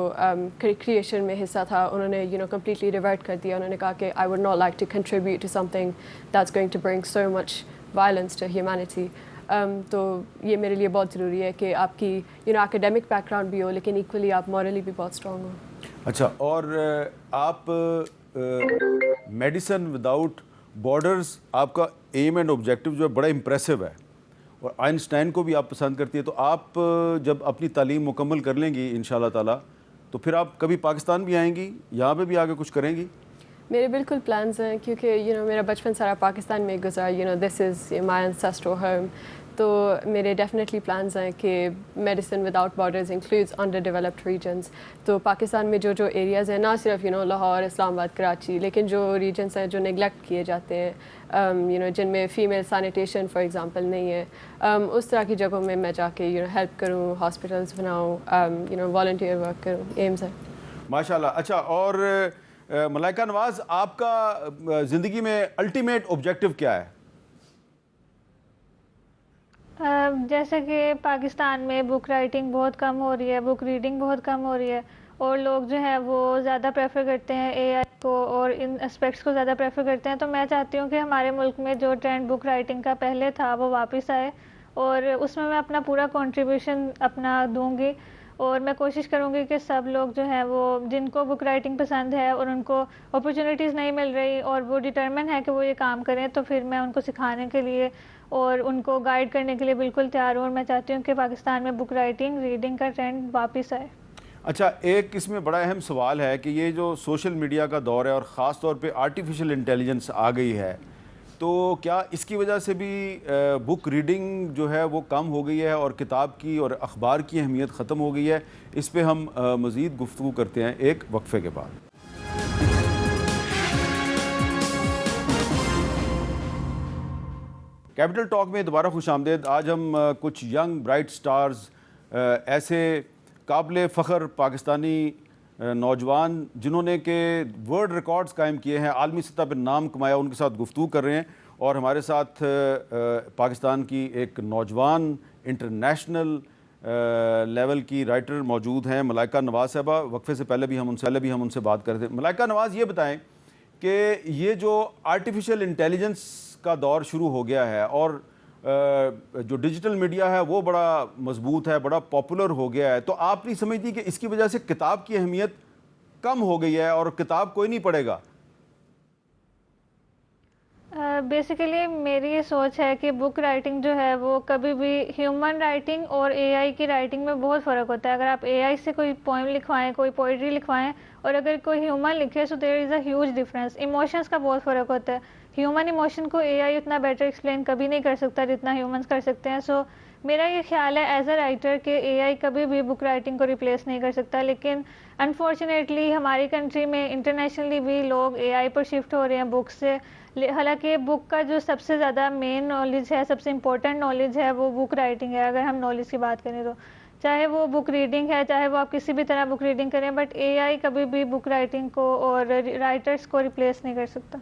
Speaker 4: کریشن میں حصہ تھا انہوں نے کمپلیٹلی ریورٹ کر دیا. انہوں نے کہا کہ I would not like to contribute to something that's going to bring so much violence to humanity. تو یہ میرے لیے بہت ضروری ہے کہ آپ کی اکیڈیمک بیک گراؤنڈ بھی ہو لیکن ایکولی آپ مورلی بھی بہت اسٹرانگ ہو.
Speaker 1: اچھا، اور آپ میڈیسن وداؤٹ بارڈرز، آپ کا ایم اینڈ آبجیکٹو جو ہے بڑا امپریسو ہے، اور آئنسٹائن کو بھی آپ پسند کرتی ہے، تو آپ جب اپنی تعلیم مکمل کر لیں گی انشاءاللہ تعالیٰ تو پھر آپ کبھی پاکستان بھی آئیں گی، یہاں پہ بھی آگے کچھ کریں گی؟
Speaker 4: میرے بالکل پلانز ہیں کیونکہ میرا بچپن سارا پاکستان میں گزرا. دس از مائی انسیسٹرل ہوم. تو میرے ڈیفینیٹلی پلانز ہیں کہ medicine without borders includes under developed regions. تو پاکستان میں جو ایریاز ہیں، نہ صرف لاہور، اسلام آباد، کراچی، لیکن جو ریجنس ہیں جو نگلیکٹ کیے جاتے ہیں، جن میں فیمیل سینیٹیشن فار ایگزامپل نہیں ہے، اس طرح کی جگہوں میں جا کے ہیلپ کروں، ہاسپٹلس بناؤں، والنٹیئر ورک کروں. ایمز ہے.
Speaker 1: ماشاء اللہ. اچھا، اور ملائکہ نواز، آپ کا زندگی میں الٹیمیٹ آبجیکٹیو کیا ہے؟
Speaker 5: جیسے کہ پاکستان میں بک رائٹنگ بہت کم ہو رہی ہے، بک ریڈنگ بہت کم ہو رہی ہے، اور لوگ جو ہیں وہ زیادہ پریفر کرتے ہیں اے آئی کو اور ان اسپیکٹس کو زیادہ پریفر کرتے ہیں. تو میں چاہتی ہوں کہ ہمارے ملک میں جو ٹرینڈ بک رائٹنگ کا پہلے تھا وہ واپس آئے، اور اس میں اپنا پورا کنٹریبیوشن اپنا دوں گی. اور میں کوشش کروں گی کہ سب لوگ جو ہیں وہ جن کو بک رائٹنگ پسند ہے اور ان کو اپرچونیٹیز نہیں مل رہی اور وہ ڈٹرمن ہے کہ وہ یہ کام کریں، تو پھر میں ان کو سکھانے کے لیے اور ان کو گائیڈ کرنے کے لیے بالکل تیار ہوں. اور میں چاہتی ہوں کہ پاکستان میں بک رائٹنگ، ریڈنگ کا ٹرینڈ واپس آئے.
Speaker 1: اچھا، ایک اس میں بڑا اہم سوال ہے کہ یہ جو سوشل میڈیا کا دور ہے اور خاص طور پہ آرٹیفیشل انٹیلیجنس آ گئی ہے، تو کیا اس کی وجہ سے بھی بک ریڈنگ جو ہے وہ کم ہو گئی ہے اور کتاب کی اور اخبار کی اہمیت ختم ہو گئی ہے؟ اس پہ ہم مزید گفتگو کرتے ہیں ایک وقفے کے بعد. کیپٹل ٹاک میں دوبارہ خوش آمدید. آج ہم کچھ ینگ برائٹ سٹارز، ایسے قابل فخر پاکستانی نوجوان جنہوں نے کہ ورلڈ ریکارڈز قائم کیے ہیں، عالمی سطح پہ نام کمایا، ان کے ساتھ گفتگو کر رہے ہیں. اور ہمارے ساتھ پاکستان کی ایک نوجوان انٹرنیشنل لیول کی رائٹر موجود ہیں، ملائکہ نواز صاحبہ. وقفے سے پہلے بھی ہم ان سے بات کر رہے تھے. ملائکہ نواز، یہ بتائیں کہ یہ جو آرٹیفیشل انٹیلیجنس کا دور شروع ہو گیا ہے اور جو ڈیجیٹل میڈیا ہے وہ بڑا مضبوط ہے، بڑا پاپولر ہو گیا ہے، تو آپ نہیں سمجھتی کہ اس کی وجہ سے کتاب کی اہمیت کم ہو گئی ہے اور کتاب کوئی نہیں پڑھے گا؟
Speaker 5: بیسیکلی میری یہ سوچ ہے کہ بک رائٹنگ جو ہے وہ کبھی بھی ہیومن رائٹنگ اور اے آئی کی رائٹنگ میں بہت فرق ہوتا ہے. اگر آپ اے آئی سے کوئی پوئم لکھوائیں، کوئی پوئٹری لکھوائیں، اور اگر کوئی ہیومن لکھے، سو دیر از اے ہیوج ڈفرینس. ایموشنس کا بہت فرق ہوتا ہے. ہیومن ایموشن کو اے آئی اتنا بیٹر ایکسپلین کبھی نہیں کر سکتا جتنا ہیومنس کر سکتے ہیں. سو میرا یہ خیال ہے ایز اے رائٹر کہ اے آئی کبھی بھی بک رائٹنگ کو ریپلیس نہیں کر سکتا. لیکن انفارچونیٹلی ہماری کنٹری میں انٹرنیشنلی بھی لوگ اے آئی پر شفٹ ہو رہے ہیں بک سے. حالانکہ بک کا جو سب سے زیادہ مین نالج ہے، سب سے امپورٹنٹ نالج ہے، وہ بک رائٹنگ ہے. اگر ہم نالج کی بات کریں تو چاہے وہ بک ریڈنگ ہے، چاہے وہ آپ کسی بھی طرح بک ریڈنگ کریں، بٹ اے آئی کبھی بھی بک رائٹنگ کو اور رائٹرس کو ریپلیس نہیں کر سکتا.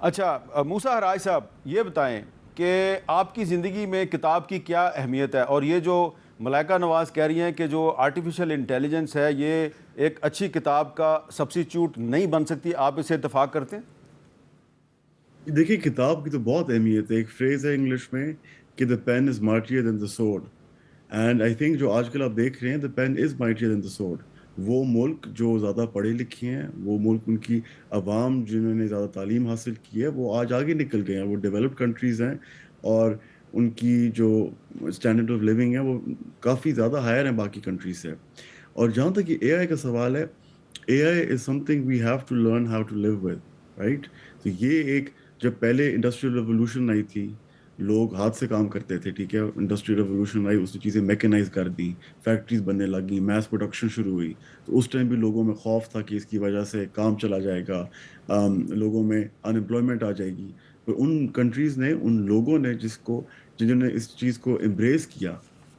Speaker 1: اچھا، موسیٰ ہراج صاحب، یہ بتائیں کہ آپ کی زندگی میں کتاب کی کیا اہمیت ہے، اور یہ جو ملائکہ نواز کہہ رہی ہیں کہ جو آرٹیفیشل انٹیلیجنس ہے یہ ایک اچھی کتاب کا سبسٹیچیوٹ نہیں بن سکتی، آپ اسے اتفاق کرتے ہیں؟
Speaker 6: دیکھیے، کتاب کی تو بہت اہمیت ہے. ایک فریز ہے انگلش میں کہ the pen is mightier than the sword, and I think جو آج کل آپ دیکھ رہے ہیں، دا pen is mightier than the سورڈ. وہ ملک جو زیادہ پڑھے لکھے ہیں، وہ ملک ان کی عوام جنہوں نے زیادہ تعلیم حاصل کی ہے، وہ آج آگے نکل گئے ہیں. وہ ڈیولپڈ کنٹریز ہیں اور ان کی جو اسٹینڈرڈ آف لیونگ ہے وہ کافی زیادہ ہائر ہیں باقی کنٹریز سے. اور جہاں تک یہ اے آئی کا سوال ہے، اے آئی از some thing we have to learn how to live with, right? تو یہ ایک، جب پہلے انڈسٹریل ریولوشن آئی تھی، لوگ ہاتھ سے کام کرتے تھے، ٹھیک ہے، انڈسٹریل ریولوشن آئی، اس نے چیزیں میکنائز کر دیں، فیکٹریز بننے لگیں، میس پروڈکشن شروع ہوئی. تو اس ٹائم بھی لوگوں میں خوف تھا کہ اس کی وجہ سے کام چلا جائے گا، لوگوں میں ان امپلائمنٹ آ جائے گی. تو ان کنٹریز نے، ان لوگوں نے جنہوں نے اس چیز کو امبریس کیا،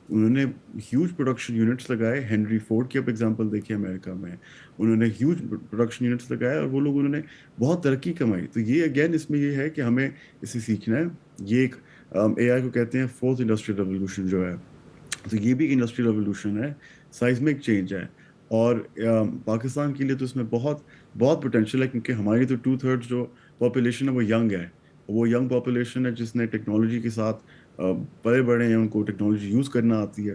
Speaker 6: انہوں نے ہیوج پروڈکشن یونٹس لگائے. ہینری فورڈ کی آپ ایگزامپل دیکھیں امریکہ میں، انہوں نے ہیوج پروڈکشن یونٹس لگائے اور وہ لوگ، انہوں نے بہت ترقی کمائی. تو یہ اگین اس میں یہ ہے کہ ہمیں اسے سیکھنا ہے. یہ ایک اے آئی کو کہتے ہیں فورتھ انڈسٹریل ریولوشن جو ہے. تو یہ بھی ایک انڈسٹریل ریولوشن ہے، سائزمک چینج ہے. اور پاکستان کے لیے تو اس میں بہت بہت پوٹینشیل ہے، کیونکہ ہماری تو 2/3 جو پاپولیشن ہے وہ ینگ ہے. وہ ینگ پاپولیشن ہے جس نے ٹیکنالوجی کے ساتھ پلے بڑھے ہیں، ان کو ٹیکنالوجی یوز کرنا آتی ہے.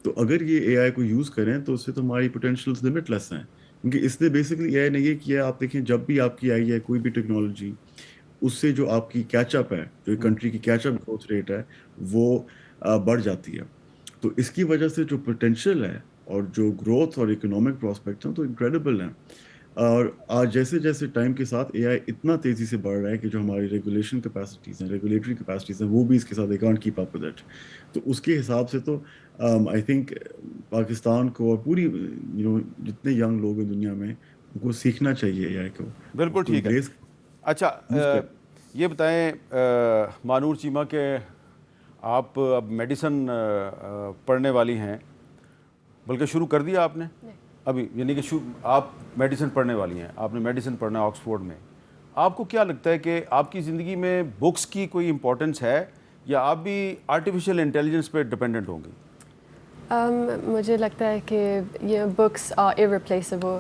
Speaker 6: تو اگر یہ اے آئی کو یوز کریں تو اس سے تو ہماری پوٹینشیلز لمٹ لیس ہیں. کیونکہ اس نے بیسکلی اے آئی نے یہ کیا، آپ دیکھیں جب بھی آپ کی آئی ہے کوئی بھی ٹیکنالوجی، اس سے جو آپ کی کیچ اپ ہے، جو کنٹری کی کیچ اپ گروتھ ریٹ ہے، وہ بڑھ جاتی ہے. تو اس کی وجہ سے جو پوٹینشیل ہے اور جو گروتھ اور اکنامک پراسپیکٹ ہیں تو انکریڈیبل ہیں. اور آج جیسے جیسے ٹائم کے ساتھ اے آئی اتنا تیزی سے بڑھ رہا ہے کہ جو ہماری ریگولیشن کیپیسٹیز ہیں, ریگولیٹری کیپیسٹیز ہیں, وہ بھی اس کے ساتھ they can't keep up with it. تو اس کے حساب سے تو آئی تھنک پاکستان کو اور پوری جتنے ینگ لوگ ہیں دنیا میں ان کو سیکھنا چاہیے اے آئی کو.
Speaker 1: بالکل ٹھیک ہے. اچھا یہ بتائیں مانور چیمہ کہ آپ اب میڈیسن پڑھنے والی ہیں, بلکہ شروع کر دیا آپ نے ابھی, یعنی کہ آپ میڈیسن پڑھنے والی ہیں, آپ نے میڈیسن پڑھنا ہے آکسفورڈ میں. آپ کو کیا لگتا ہے کہ آپ کی زندگی میں بکس کی کوئی امپورٹنس ہے یا آپ بھی آرٹیفیشیل انٹیلیجنس پہ ڈپینڈنٹ ہوں گی؟
Speaker 4: مجھے لگتا ہے کہ یہ بکس آر irreplaceable.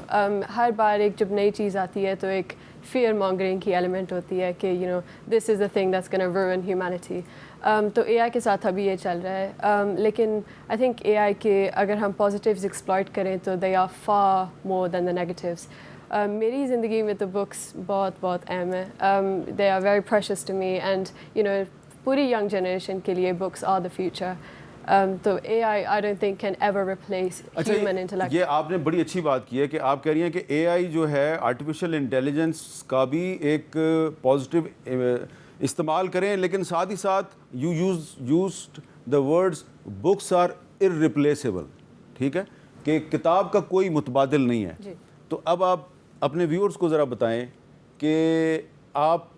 Speaker 4: ہر بار ایک جب نئی چیز آتی ہے تو ایک فیئر مانگرنگ کی ایلیمنٹ ہوتی ہے کہ دس از the thing that's gonna ruin humanity. تو اے آئی کے ساتھ ابھی یہ چل رہا ہے, لیکن آئی تھنک اے آئی کے اگر ہم پازیٹیوز ایکسپلائٹ کریں تو they are far more than the negatives. میری زندگی میں تو بکس بہت بہت اہم ہے. they are very precious to me and پوری ینگ جنریشن کے لیے بکس آر the future. تو A I don't think can ever replace human intellect.
Speaker 1: یہ آپ نے بڑی اچھی بات کی ہے کہ آپ کہہ رہی ہیں کہ اے آئی جو ہے آرٹیفیشیل انٹیلیجنس کا بھی ایک پازیٹیو استعمال کریں, لیکن ساتھ ہی ساتھ you used the words books are irreplaceable. ٹھیک ہے کہ کتاب کا کوئی متبادل نہیں ہے. تو اب آپ اپنے ویورز کو ذرا بتائیں کہ آپ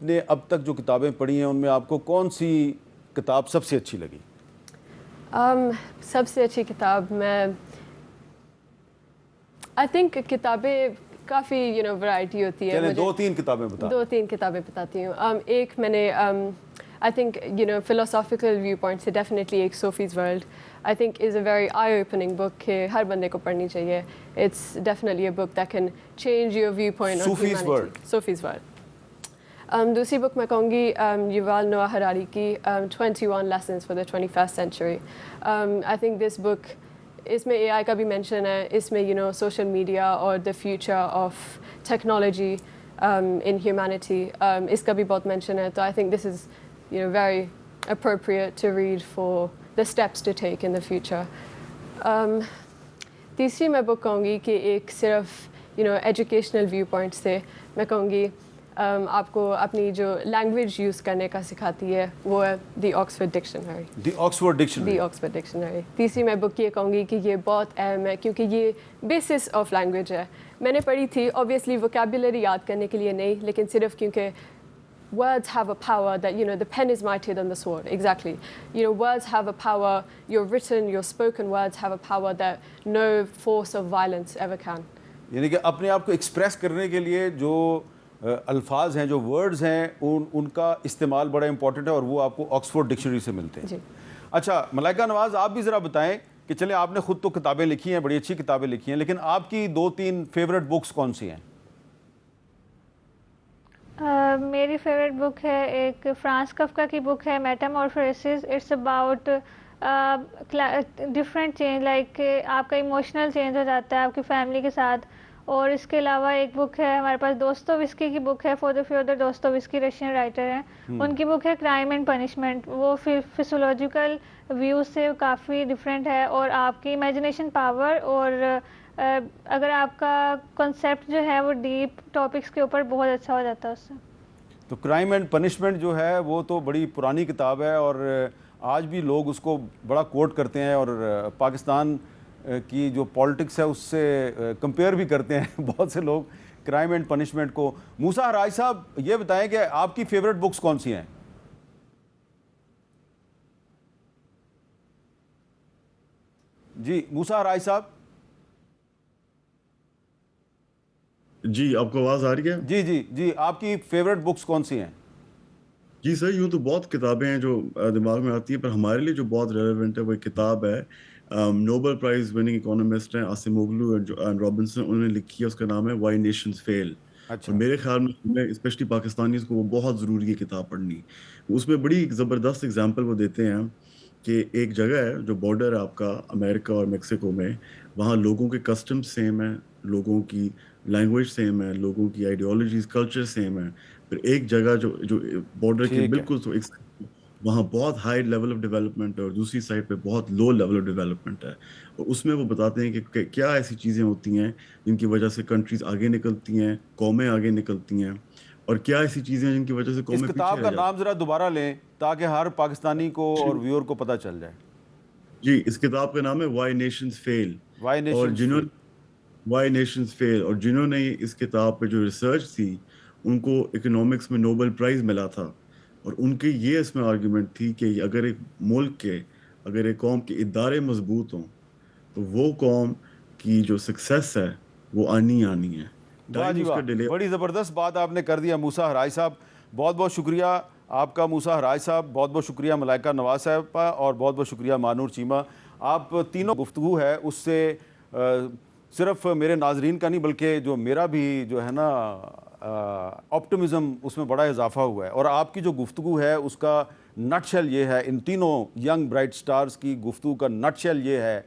Speaker 1: نے اب تک جو کتابیں پڑھی ہیں ان میں آپ کو کون سی کتاب سب سے اچھی لگی؟
Speaker 4: سب سے اچھی کتاب میں آئی تھنک کتابیں کافی ورائٹی ہوتی ہے.
Speaker 1: دو تین کتابیں
Speaker 4: بتاتی ہوں. ایک میں نے I think philosophical view point سے ڈیفینیٹلی ایک Sophie's world I think is a very eye opening book کہ ہر بندے کو پڑھنی چاہیے. It's definitely a book that can change your view point on humanity. Sophie's world. دوسری بک میں کہوں گی یووال نوآ ہراری کی 21 Lessons for the 21st Century. I think this book اس میں اے آئی کا بھی مینشن ہے, اس میں سوشل میڈیا اور the future of technology in humanity اس کا بھی بہت مینشن ہے. تو I think this is very appropriate to read for the steps to take in the future. تیسری میں بک کہوں گی کہ ایک صرف ایجوکیشنل ویو پوائنٹ سے میں کہوں گی آپ کو اپنی جو لینگویج یوز کرنے کا سکھاتی ہے وہ ہے دی آکسفورڈ ڈکشنری.
Speaker 1: دی آکسفورڈ
Speaker 4: ڈکشنری. تیسری میں بک یہ کہوں گی کہ یہ بہت اہم ہے کیونکہ یہ بیسس آف لینگویج ہے. میں نے پڑھی تھی اوبیسلی ووکیبولری یاد کرنے کے لیے نہیں, لیکن صرف کیونکہ words have a power that the pen is mightier than the sword. Exactly. Words have a power, your written, your spoken words have a power that no force of violence ever can.
Speaker 1: یعنی کہ اپنے آپ کو express کرنے کے لیے جو الفاظ ہیں, جو ورڈز ہیں, ان کا استعمال بڑا امپورٹنٹ ہے اور وہ آپ کو آکسفورڈ ڈکشنری سے ملتے ہیں.
Speaker 4: جی.
Speaker 1: اچھا ملائکہ نواز, آپ بھی ذرا بتائیں کہ چلیں آپ نے خود تو کتابیں لکھی ہیں, بڑی اچھی کتابیں لکھی ہیں, لیکن آپ کی 2-3 فیوریٹ بکس کون سی ہیں؟
Speaker 5: میری فیوریٹ بک ہے ایک فرانس کفکا کی بک ہے metamorphosis. It's about different change, like آپ کا ایموشنل چینج ہو جاتا ہے آپ کی فیملی کے ساتھ. اور اس کے علاوہ ایک بک ہے ہمارے پاس دوستویسکی کی بک ہے, فیودور دوستویسکی رشین رائٹر ہیں, ان کی بک ہے کرائم اینڈ پنشمنٹ. وہ فزیولوجیکل ویو سے کافی ڈفرینٹ ہے اور آپ کی امیجنیشن پاور اور اگر آپ کا کنسیپٹ جو ہے وہ ڈیپ ٹاپکس کے اوپر بہت اچھا ہو جاتا ہے اس سے.
Speaker 1: تو کرائم اینڈ پنشمنٹ جو ہے وہ تو بڑی پرانی کتاب ہے اور آج بھی لوگ اس کو بڑا کوٹ کرتے ہیں اور پاکستان کی جو پالیٹکس ہے اس سے کمپیئر بھی کرتے ہیں بہت سے لوگ کرائم اینڈ پنشمنٹ کو. موسیٰ ہرائی صاحب, یہ بتائیں کہ آپ کی فیوریٹ بکس کون سی ہیں؟ جی موسیٰ ہرائی صاحب.
Speaker 6: جی آپ کو آواز آ رہی ہے؟
Speaker 1: جی جی جی, آپ کی فیوریٹ بکس کون سی ہیں؟
Speaker 6: جی سر, یوں تو بہت کتابیں ہیں جو دماغ میں آتی ہیں, پر ہمارے لیے جو بہت ریلیونٹ ہے وہ ایک کتاب ہے, نوبل پرائز وننگ اکانومسٹ ہیں آسم اوغلو اینڈ رابنسن, انہوں نے لکھی ہے, اس کا نام ہے وائی نیشنز فیل. اور میرے خیال میں اسپیشلی پاکستانیز کو وہ بہت ضروری ہے کتاب پڑھنی. اس میں بڑی زبردست اگزامپل وہ دیتے ہیں کہ ایک جگہ ہے جو بارڈر ہے آپ کا امریکہ اور میکسیکو میں, وہاں لوگوں کے کسٹم سیم ہیں, لوگوں کی لینگویج سیم ہے, لوگوں کی آئیڈیالوجیز کلچر سیم ہے. پھر ایک جگہ جو بارڈر کے بالکل وہاں بہت ہائی لیول آف ڈیولپمنٹ ہے اور دوسری سائڈ پہ بہت لو لیول آف ڈیولپمنٹ ہے، اور اس میں وہ بتاتے ہیں کہ کیا ایسی چیزیں ہوتی ہیں جن کی وجہ سے کنٹریز آگے نکلتی ہیں، قومیں آگے نکلتی ہیں، اور کیا ایسی چیزیں ہیں جن کی وجہ سے
Speaker 1: اس
Speaker 6: قومیں پیچھے
Speaker 1: کتاب
Speaker 6: رہ
Speaker 1: کا
Speaker 6: جاتی
Speaker 1: نام ذرا دوبارہ لیں تاکہ ہر پاکستانی کو اور ویور کو پتہ چل جائے.
Speaker 6: جی اس کتاب کا نام ہے وائی نیشنز فیل.
Speaker 1: وائی نیشنز
Speaker 6: وائی نیشنز فیل، اور جنہوں نے اس کتاب پہ جو ریسرچ تھی ان کو اکنامکس میں نوبل پرائز ملا تھا، اور ان کی یہ اس میں آرگیومنٹ تھی کہ اگر ایک ملک کے، اگر ایک قوم کے ادارے مضبوط ہوں تو وہ قوم کی جو سکسیس ہے وہ آنی ہے.
Speaker 1: واہ جی واہ، بڑی زبردست بات آپ نے کر دیا موسیٰ ہرائی صاحب. بہت بہت شکریہ آپ کا موسیٰ ہرائی صاحب، بہت بہت شکریہ ملائکہ نواز صاحبہ، اور بہت بہت شکریہ مانور چیمہ. آپ تینوں گفتگو ہے اس سے صرف میرے ناظرین کا نہیں بلکہ جو میرا بھی جو ہے نا آپٹمزم اس میں بڑا اضافہ ہوا ہے. اور آپ کی جو گفتگو ہے اس کا نٹ شیل یہ ہے، ان تینوں ینگ برائٹ سٹارز کی گفتگو کا نٹ شیل یہ ہے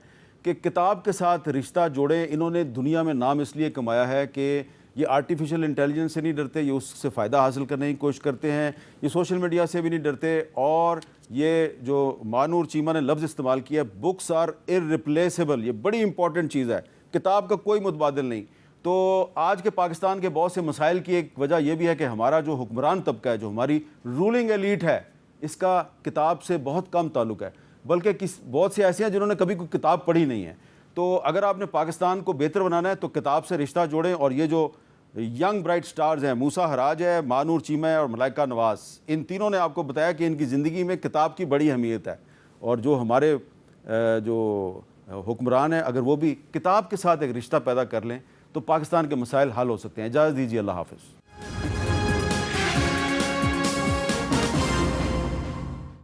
Speaker 1: کہ کتاب کے ساتھ رشتہ جوڑیں. انہوں نے دنیا میں نام اس لیے کمایا ہے کہ یہ آرٹیفیشل انٹیلیجنس سے نہیں ڈرتے، یہ اس سے فائدہ حاصل کرنے کی کوشش کرتے ہیں، یہ سوشل میڈیا سے بھی نہیں ڈرتے. اور یہ جو مانور چیمہ نے لفظ استعمال کیا، بکس آر ارریپلیسیبل، یہ بڑی امپورٹنٹ چیز ہے، کتاب کا کوئی متبادل نہیں. تو آج کے پاکستان کے بہت سے مسائل کی ایک وجہ یہ بھی ہے کہ ہمارا جو حکمران طبقہ ہے، جو ہماری رولنگ ایلیٹ ہے، اس کا کتاب سے بہت کم تعلق ہے، بلکہ بہت سے ایسے ہیں جنہوں نے کبھی کوئی کتاب پڑھی نہیں ہے. تو اگر آپ نے پاکستان کو بہتر بنانا ہے تو کتاب سے رشتہ جوڑیں. اور یہ جو ینگ برائٹ سٹارز ہیں، موسیٰ ہراج ہے، مانور چیمہ ہے اور ملائکہ نواز، ان تینوں نے آپ کو بتایا کہ ان کی زندگی میں کتاب کی بڑی اہمیت ہے. اور جو ہمارے جو حکمران ہیں اگر وہ بھی کتاب کے ساتھ ایک رشتہ پیدا کر لیں تو پاکستان کے مسائل حل ہو سکتے ہیں. اجازت دیجیے، اللہ حافظ.